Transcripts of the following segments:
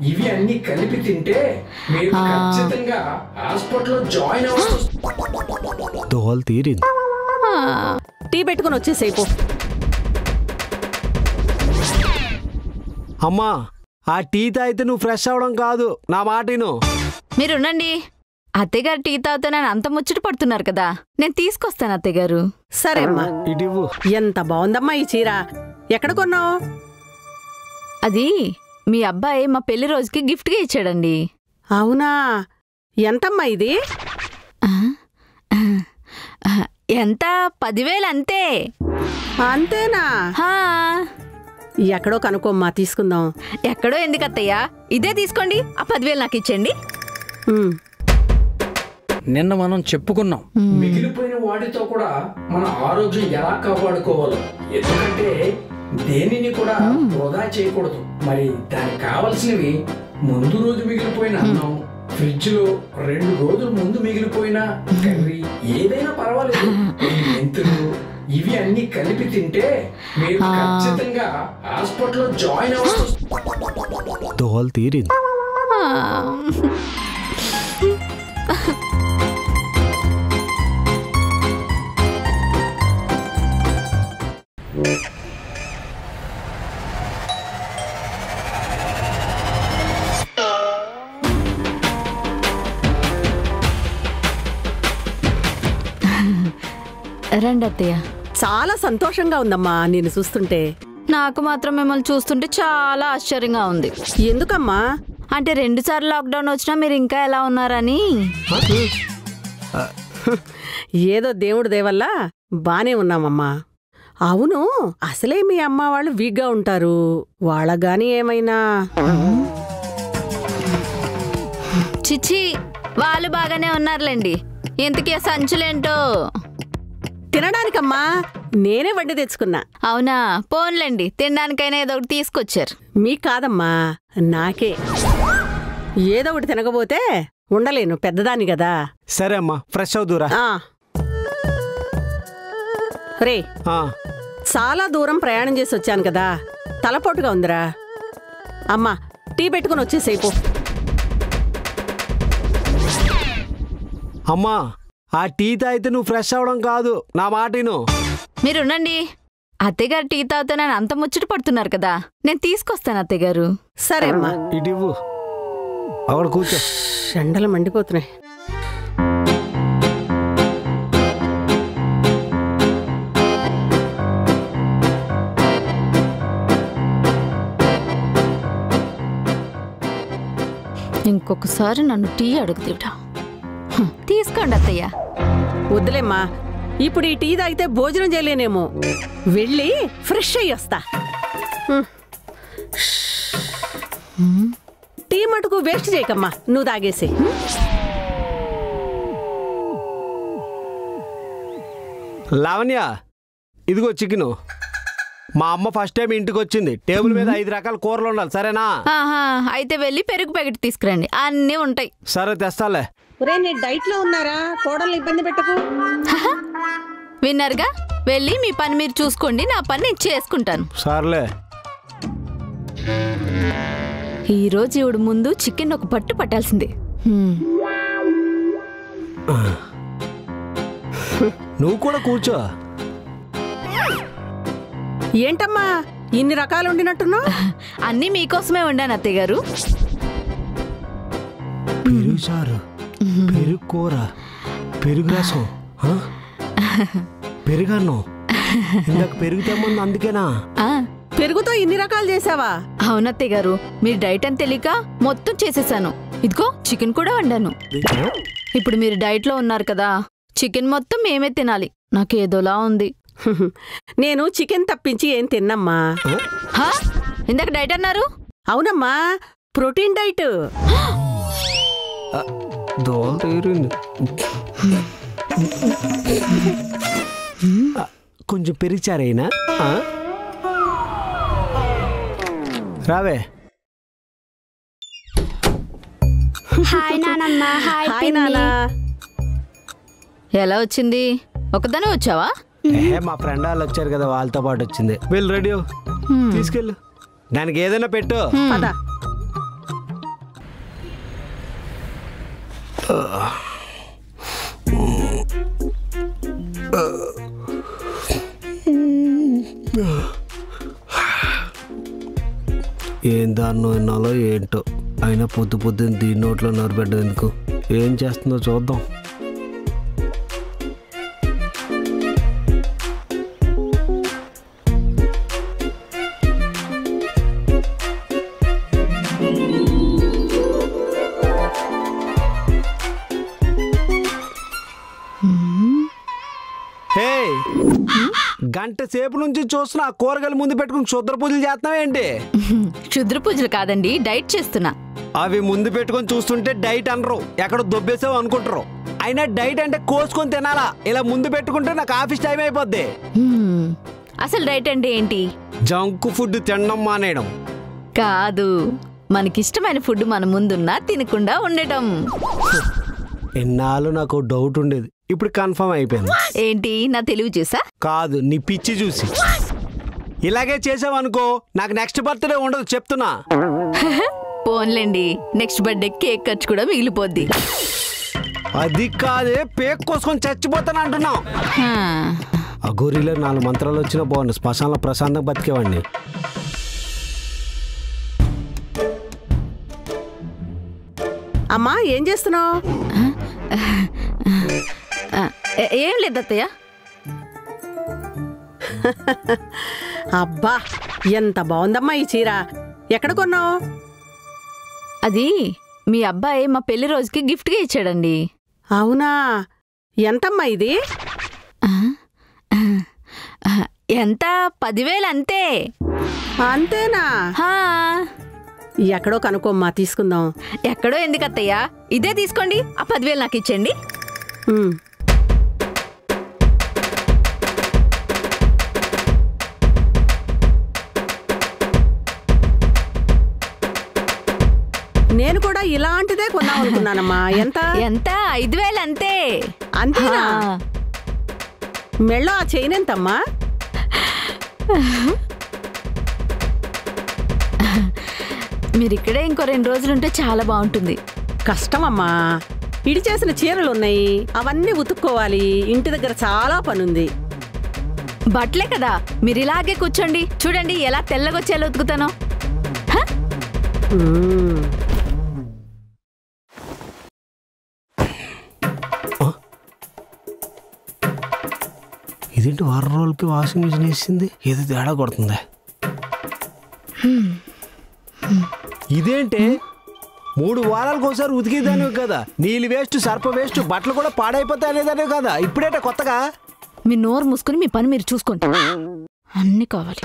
ఇవి అన్ని కలిపి తింటే మీరు ఖచ్చితంగా హాస్పిటల్లో జాయిన్ అవ్వాలి. దోల్ తీరింది. టీ పెట్టుకుని వచ్చేసేపు. అమ్మా ఆ టీ తాగితే నువ్వు ఫ్రెష్ అవడం కాదు, నా మాటను. మీరుండండి. అత్తయ్యగారు టీ తాగుతూ నేను అంత ముచ్చట పడుతున్నారు కదా, నేను తీసుకొస్తాను అత్తయ్యగారు. సరే అమ్మా. ఇటివ్వు. ఎంత బాగుందమ్మా ఈ చీర. ఎక్కడ కొన్నావు? అది మీ అబ్బాయి మా పెళ్లి రోజుకి గిఫ్ట్గా ఇచ్చాడండి. అవునా? ఎంతమ్మా ఇది? ఎంత? 10,000 అంతే. అంతేనా? ఎక్కడో కనుకోమ్మా, తీసుకుందాం. ఎక్కడో ఎందుకు అత్తయ్య, ఇదే తీసుకోండి. ఆ 10,000 నాకు ఇచ్చేయండి. నిన్న మనం చెప్పుకున్నాం మిగిలిపోయిన వాటితో కూడా మన ఆరోగ్యం ఎలా కాపాడుకోవాలో. ఎందుకంటే దేనిని కూడా వృధా చేయకూడదు. మరి దానికి కావలసినవి ముందు రోజు మిగిలిపోయిన అన్నం, ఫ్రిడ్జ్ లో 2 రోజుల ముందు మిగిలిపోయిన కర్రీ, ఏదైనా పర్వాలేదు, మెంతులు, ఇవి అన్ని కలిపి తింటే మీరు ఖచ్చితంగా హాస్పిటల్లో జాయిన్ అవ్వాలి. దోల్ తీరింది. రండి అత్తయ్య. చాలా సంతోషంగా ఉందమ్మా నేను చూస్తుంటే. నాకు మాత్రం మిమ్మల్ని చూస్తుంటే చాలా ఆశ్చర్యంగా ఉంది. ఎందుకమ్మా? అంటే 2 సార్లు లాక్డౌన్ వచ్చినా మీరు ఇంకా ఎలా ఉన్నారని. ఏదో దేవుడి దేవల్ల బానే ఉన్నామమ్మా. అవును, అసలే మీ అమ్మ వాళ్ళు వీక్గా ఉంటారు. వాళ్ళగాని ఏమైనా? చిచ్చి, వాళ్ళు బాగానే ఉన్నారులేండి. ఇంతకీ సంచులేంటో? తినడానికమ్మా నేనే వండి తెచ్చుకున్నా. అవునా? పోన్లేండి, తినడానికైనా ఏదో ఒకటి తీసుకొచ్చారు. మీకు కాదమ్మా, నాకే. ఏదో ఒకటి తినకపోతే ఉండలేను, పెద్దదాన్ని కదా. సరే అమ్మా, ఫ్రెష్ అవుదురా. రే, చాలా దూరం ప్రయాణం చేసి వచ్చాను కదా, తలపోటుగా ఉందిరా. అమ్మా టీ పెట్టుకుని వచ్చేసేపు. అమ్మా ఆ టీ తాగితే నువ్వు ఫ్రెష్ అవడం కాదు, నా మాటను. మీరుండండి. అత్తయ్యగారు టీ తాగుతూ నేను అంత ముచ్చట పడుతున్నారు కదా, నేను తీసుకొస్తాను అత్తయ్యగారు. సరే అమ్మా. ఇటివ్వు. అక్కడ కూర్చో. ఎండలు మండిపోతున్నాయి. ఇంకొకసారి నన్ను టీ అడుగుతాడా? తీసుకోండి అత్తయ్య. వద్దులేమ్మా, ఇప్పుడు ఈ టీ తాగితే భోజనం చేయలేనేమో. వెళ్ళి ఫ్రెష్ అయ్యి వస్తా. టీ మటుకు వేస్ట్ చేయకమ్మా, నువ్వు తాగేసి. లావణ్య, ఇదిగో చికెను. మా అమ్మ ఫస్ట్ టైం ఇంటికి వచ్చింది. టేబుల్ మీద 5 రకాల కూరలు ఉండాలి, సరేనా? అయితే వెళ్ళి పెరుగు ప్యాకెట్ తీసుకురండి, అన్నీ ఉంటాయి. సరే తెస్తాలే. నీ డైట్ లో ఉన్నారా? కోడలు ఇబ్బంది పెట్టకు. విన్నారుగా, వెళ్ళి మీ పని మీరు చూసుకోండి, నా పని నేను చేసుకుంటాను. సర్లే. ఈరోజు ఇవిడు ముందు చికెన్ ఒక పట్టు పట్టాల్సిందే. నువ్వు కూడా కూర్చో. ఏంటమ్మా ఇన్ని రకాలు వండినట్టున్నావు? అన్నీ మీకోసమే వండాను అత్తయ్య గారు. పెరుగు చారు, పెరుగు కూర, పెరుగు రసం, పెరుగన్నం. ఇందాక పెరుగు తెమ్మంది అందుకేనా? పెరుగుతో ఇన్ని రకాలు చేసావా? అవునత్తయ్య గారు, మీరు డైట్ అని తెలియక మొత్తం చేసేసాను. ఇదిగో చికెన్ కూడా వండాను. ఇప్పుడు మీరు డైట్ లో ఉన్నారు కదా, చికెన్ మొత్తం మేమే తినాలి. నాకేదోలా ఉంది. నేను చికెన్ తప్పించి ఏం తిన్నమ్మా. ఇందాక డైట్ అన్నారు? అవునమ్మా, ప్రోటీన్ డైట్. దోల తీరింది. కొంచెం పెరిచారైనా రావే. హాయ్ నానమ్మ. హాయ్ నానా. ఎలా వచ్చింది? ఒకదానే వచ్చావా? మా ఫ్రెండ్ వాళ్ళు వచ్చారు కదా, వాళ్ళతో పాటు వచ్చింది. వెళ్ళు, రెడీ తీసుకెళ్ళు. దానికి ఏదైనా పెట్టు. ఏం దాన్నో విన్నాలో ఏంటో, అయినా పొద్దున్న దీని నోట్లో నోరుపెట్టడం ఎందుకు? ఏం చేస్తుందో చూద్దాం. గంట సేపు నుంచి చూస్తున్నా, కూరగాయలు ముందు పెట్టుకుని క్షుద్ర పూజలు చేస్తున్నావేంటి? క్షుద్ర పూజలు కాదండి, డైట్ చేస్తున్నా. అవి ముందు పెట్టుకొని చూస్తుంటే డైట్ అనరు, ఎక్కడ దొబ్బేసావు అనుకుంటారు. అయినా డైట్ అంటే కోసుకొని తినాలా, ఇలా ముందు పెట్టుకుంటే నాకు ఆఫీస్ టైం అయిపోద్ది. అసలు డైట్ అంటే ఏంటి? జంక్ ఫుడ్ తినడం మానేయడం కాదు, మనకిష్టమైన ఫుడ్ మన ముందున్నా తినకుండా ఉండటం. ఎన్నాళ్ళు నాకు డౌట్ ఉండేది, ఇప్పుడు కన్ఫర్మ్ అయిపోయింది. ఏంటి, నా తెలివి చూసా? కాదు, నీ పిచ్చి చూసి. ఇలాగే చేసావనుకో నాకు నెక్స్ట్ బర్త్డే ఉండదు చెప్తున్నా. పోన్లేండి, నెక్స్ట్ బర్త్డే కేక్ ఖర్చు కూడా మిగిలిపోద్ది. అది కాదే, పేక్ కోసుకొని చచ్చిపోతాను అంటున్నావు. ఆ గోరీలో 4 మంత్రాలు వచ్చినా బాగుంది, శ్మశానంలో ప్రశాంతంగా బతికేవాడిని. అమ్మా ఏం చేస్తున్నావు? ఏం లేదు అత్తయ్య. అబ్బా ఎంత బాగుందమ్మా ఈ చీర, ఎక్కడ కొన్నావు? అది మీ అబ్బాయి మా పెళ్లి రోజుకి గిఫ్ట్గా ఇచ్చాడండి. అవునా, ఎంతమ్మా ఇది? ఎంత? 10,000 అంతే. అంతేనా? ఎక్కడో కనుకోమ్మా, తీసుకుందాం. ఎక్కడో ఎందుకు అత్తయ్య, ఇదే తీసుకోండి. ఆ 10,000 నాకు ఇచ్చేయండి. నేను కూడా ఇలాంటిదే కొన్నాం అనుకున్నానమ్మా. ఎంత? 5,000 అంతే. అంతేనా? మెళ్ళో ఆ చైన్ ఎంతమ్మా? మీరు ఇక్కడే ఇంకో 2 రోజులుంటే చాలా బాగుంటుంది. కష్టమమ్మా, ఇడి చేసిన చీరలు ఉన్నాయి, అవన్నీ ఉతుక్కోవాలి. ఇంటి దగ్గర చాలా పనుంది. బట్టలే కదా, మీరు ఇలాగే కూర్చోండి. చూడండి ఎలా తెల్లగొచ్చేలా ఉతుకుతానో. ఇదేంటి 6 రోజులకి వాషింగ్ మిషన్ వేసింది, ఏదో తేడా కొడుతుంది. ఇదేంటి 3 వారాలకు ఒకసారి ఉతికేదానివి కదా, నీళ్ళు వేస్ట్, సర్ప వేస్ట్, బట్టలు కూడా పాడైపోతాయి అనేదానివి కదా, ఇప్పుడేట కొత్తగా? మీ నోరు మూసుకుని మీ పని మీరు చూసుకోండి. అన్నీ కావాలి.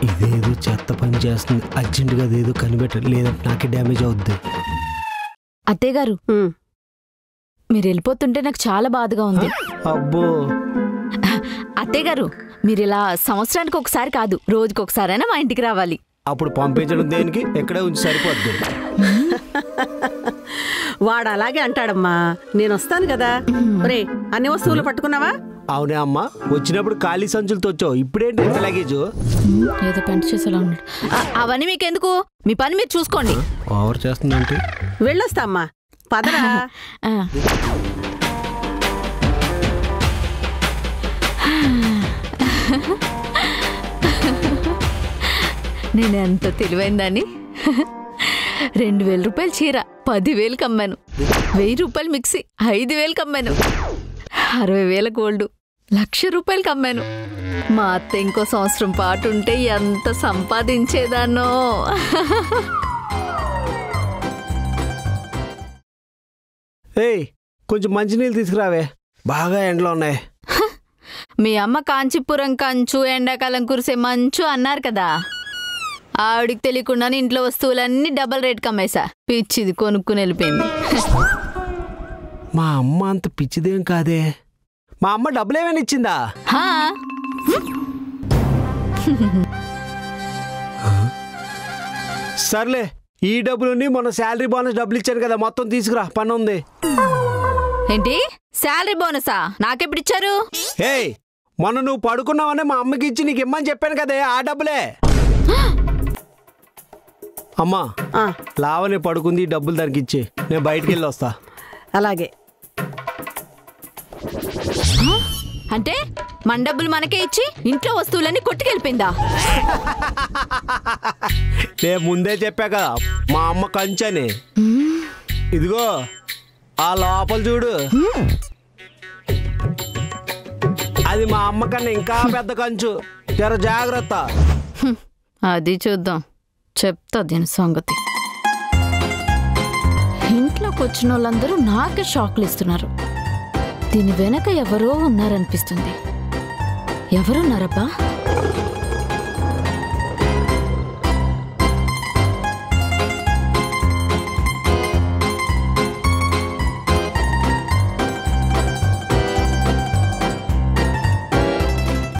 ఇదేదో చెత్త పని చేస్తుంది, అర్జెంటుగా అదేదో కనిపెట్టాలి, లేదంటే నాకే డ్యామేజ్ అవుద్ది. అత్తయ్య గారు, మీరు వెళ్ళిపోతుంటే నాకు చాలా బాధగా ఉంది. అబ్బో, అత్తయ్య గారు, మీరు ఇలా సంవత్సరానికి ఒకసారి కాదు, రోజుకి ఒకసారైనా మా ఇంటికి రావాలి. అప్పుడు పంపించడం దేనికి, ఎక్కడే ఉంచి సరిపోద్ది. వాడు అలాగే అంటాడమ్మా, నేను వస్తాను కదా. రే, అన్ని వస్తువులు పట్టుకున్నావా? అవునే అమ్మా, వచ్చినప్పుడు ఖాళీ సంచులతో వచ్చావు, ఇప్పుడేంటి ఎంత లగేజు? ఏదో పెంట చేసేలా ఉన్నాడు. అవన్నీ మీకెందుకు, మీ పని మీరు చూసుకోండి. ఓవర్ చేస్తుందంటే వెళ్ళొస్తా అమ్మా, పదరా. నేను ఎంత తెలివైందని. 2,000 రూపాయలు చీర 10,000కి అమ్మాను. 1,000 రూపాయలు మిక్సీ 5,000కి అమ్మాను. 60,000 గోల్డ్ 1,00,000 రూపాయలకి అమ్మాను. మా అత్త ఇంకో సంవత్సరం పాటు ఉంటే ఎంత సంపాదించేదానో. ఏయ్, కొంచెం మంచినీళ్ళు తీసుకురావే, బాగా ఎండలో ఉన్నాయి. మీ అమ్మ కాంచీపురం కంచు, ఎండాకాలం కురిసే మంచు అన్నారు కదా. ఆవిడికి తెలియకుండానే ఇంట్లో వస్తువులన్నీ డబల్ రేట్కి అమ్మేశా. పిచ్చిది కొనుక్కుని వెళ్ళిపోయింది. మా అమ్మ అంత పిచ్చిదేం కాదే. మా అమ్మ డబ్బులు ఏమైనా ఇచ్చిందా? సర్లే, ఈ డబ్బులుని మొన్న శాలరీ బోనస్ డబ్బులు ఇచ్చాను కదా, మొత్తం తీసుకురా, పని ఉంది. ఏంటి శాలరీ బోనసా? నాకెప్పుడు ఇచ్చారు? ఏయ్, మొన్న నువ్వు పడుకున్నావని మా అమ్మకి ఇచ్చి నీకు ఇమ్మని చెప్పాను కదే, ఆ డబ్బులే. అమ్మా, లావని పడుకుంది, డబ్బులు దానికి ఇచ్చి నేను బయటికి వెళ్ళి వస్తా. అలాగే. అంటే మన డబ్బులు మనకే ఇచ్చి ఇంట్లో వస్తువులన్నీ కొట్టుకెళ్ళిపోయిందా? నేను ముందే చెప్పా కదా మా అమ్మ కంచని. ఇదిగో ఆ లోపల చూడు, అది మా అమ్మ కన్నా ఇంకా పెద్ద కంచు. జర జాగ్రత్త. అది చూద్దాం, చెప్తా దీని సంగతి. ఇంట్లోకి వచ్చిన వాళ్ళందరూ నాకే షాక్లు ఇస్తున్నారు. దీని వెనక ఎవరో ఉన్నారనిపిస్తుంది. ఎవరున్నారబ్బా?